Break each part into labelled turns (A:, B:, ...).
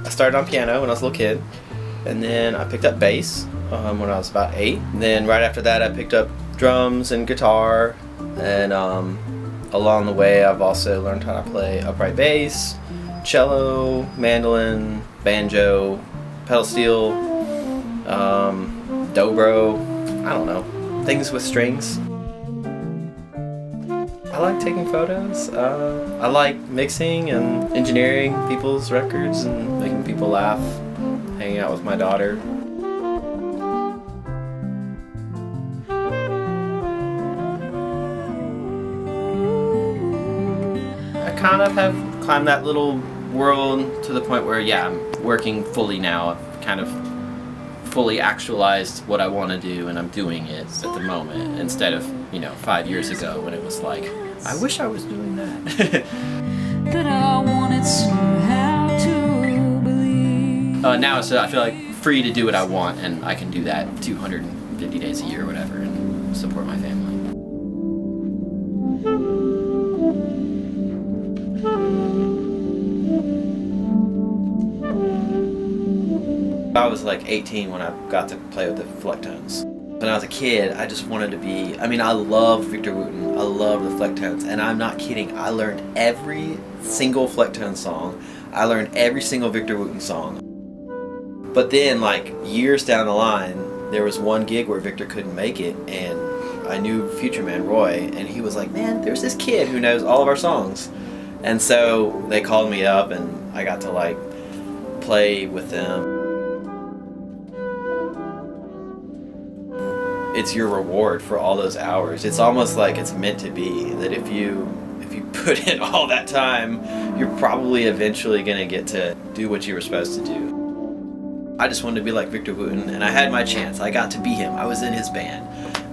A: I started on piano when I was a little kid, and then I picked up bass when I was about 8. And then right after that I picked up drums and guitar, and along the way I've also learned how to play upright bass, cello, mandolin, banjo, pedal steel, dobro, I don't know, things with strings. I like taking photos. I like mixing and engineering people's records and making people laugh, hanging out with my daughter. I kind of have climbed that little world to the point where, yeah, I'm working fully now. I've kind of fully actualized what I want to do, and I'm doing it at the moment instead of, 5 years ago when it was like, I wish I was doing that.
B: That I wanted somehow to believe.
A: Now so I feel like free to do what I want, and I can do that 250 days a year or whatever and support my family. I was like 18 when I got to play with the Flecktones. When I was a kid, I just wanted to be, I love Victor Wooten, I love the Flecktones, and I'm not kidding, I learned every single Flecktones song, I learned every single Victor Wooten song. But then, like, years down the line, there was one gig where Victor couldn't make it, and I knew Future Man Roy, and he was like, man, there's this kid who knows all of our songs. And so they called me up, and I got to, like, play with them. It's your reward for all those hours. It's almost like it's meant to be, that if you put in all that time, you're probably eventually gonna get to do what you were supposed to do. I just wanted to be like Victor Wooten, and I had my chance. I got to be him. I was in his band.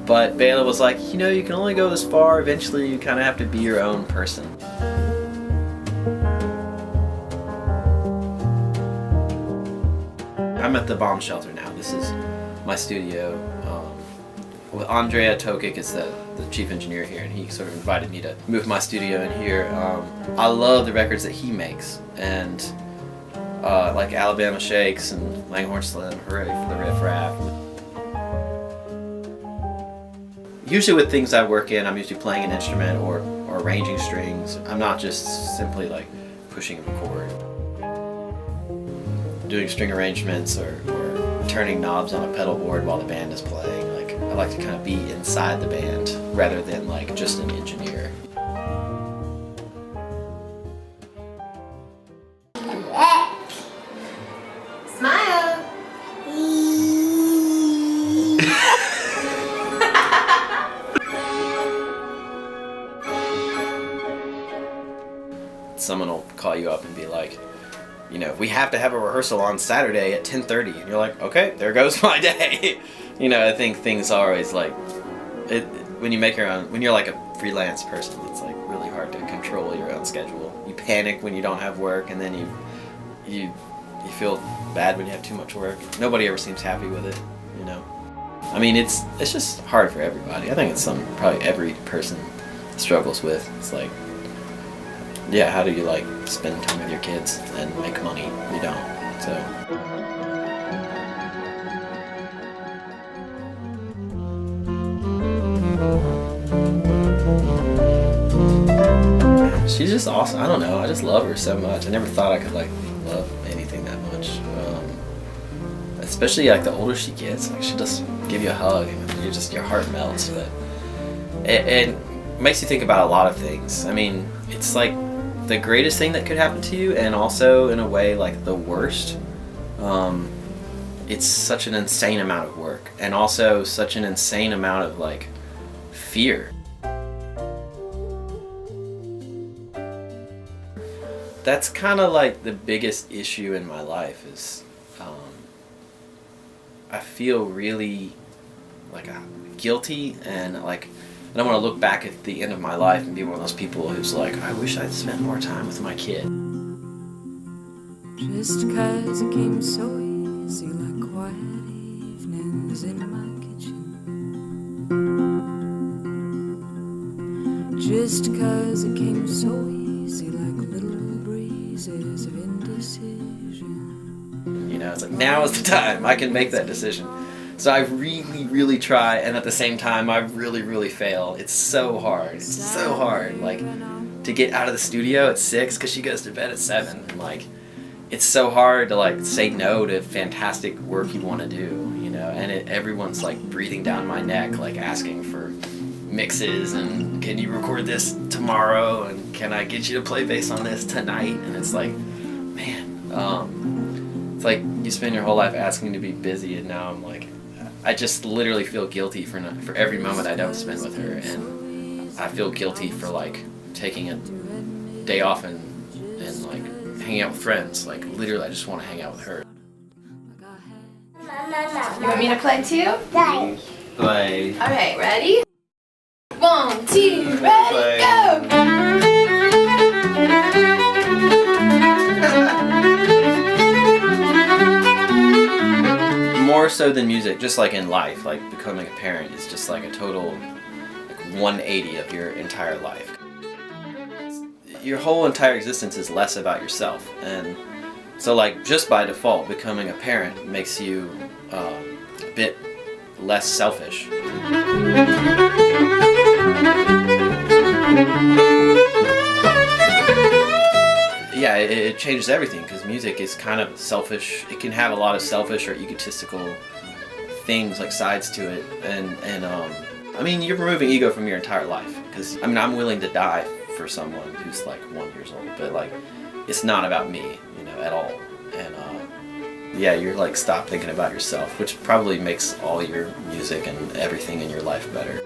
A: But Bela was like, you can only go this far. Eventually you kind of have to be your own person. I'm at the bomb shelter now. This is my studio. With Andrea Tokic is the chief engineer here, and he sort of invited me to move my studio in here. I love the records that he makes, and like Alabama Shakes and Langhorne Slim, Hooray for the Riff Raff. Usually with things I work in, I'm usually playing an instrument or arranging strings. I'm not just simply like pushing a chord. Doing string arrangements or turning knobs on a pedal board while the band is playing. I like to kind of be inside the band rather than like just an engineer.
C: Smile.
A: Someone will call you up and be like, we have to have a rehearsal on Saturday at 10:30, and you're like, okay, there goes my day. I think things are always like, when you're like a freelance person, it's like really hard to control your own schedule. You panic when you don't have work, and then you feel bad when you have too much work. Nobody ever seems happy with it, it's just hard for everybody. I think it's something probably every person struggles with. It's like, yeah, how do you like spend time with your kids and make money? You don't. So. She's just awesome. I don't know. I just love her so much. I never thought I could like love anything that much. Especially like the older she gets, like she'll just give you a hug and your heart melts. But it makes you think about a lot of things. It's like the greatest thing that could happen to you, and also in a way like the worst. It's such an insane amount of work, and also such an insane amount of like fear. That's kind of like the biggest issue in my life is I feel really like guilty, and like I don't want to look back at the end of my life and be one of those people who's like, I wish I'd spent more time with my kid.
B: Just 'cause it came so easy, like quiet evenings in my kitchen. Just 'cause it came so easy, like little breezes of indecision.
A: like, now is the time. I can make that decision. So I really, really try, and at the same time, I really, really fail. It's so hard. It's so hard. Like, to get out of the studio at 6 because she goes to bed at 7. And, like, it's so hard to, like, say no to fantastic work you want to do, you know? And everyone's, like, breathing down my neck, like, asking for mixes and can you record this tomorrow and can I get you to play bass on this tonight? And it's like, man, it's like you spend your whole life asking to be busy, and now I'm like, I just literally feel guilty for every moment I don't spend with her, and I feel guilty for like taking a day off and like hanging out with friends. Like literally, I just want to hang out with her.
C: You want me to play too?
A: Play.
C: All right, ready? 1, 2, ready, go!
A: More so than music, just like in life, like becoming a parent is just like a total like 180 of your entire life. Your whole entire existence is less about yourself, and so like just by default, becoming a parent makes you a bit less selfish. Yeah, it changes everything because music is kind of selfish. It can have a lot of selfish or egotistical things, like sides to it, and I mean, you're removing ego from your entire life because I mean, I'm willing to die for someone who's like 1 year old, but like it's not about me, you know, at all. And yeah, you're like stop thinking about yourself, which probably makes all your music and everything in your life better.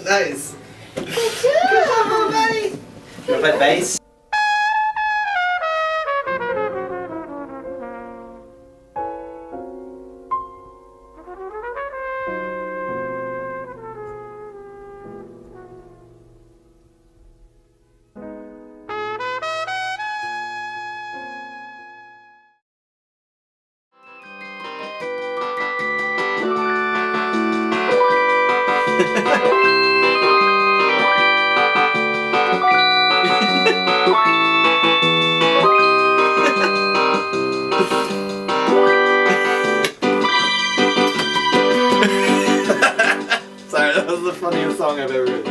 A: Nice. Good job, buddy. You wanna play bass? Sorry, that was the funniest song I've ever written.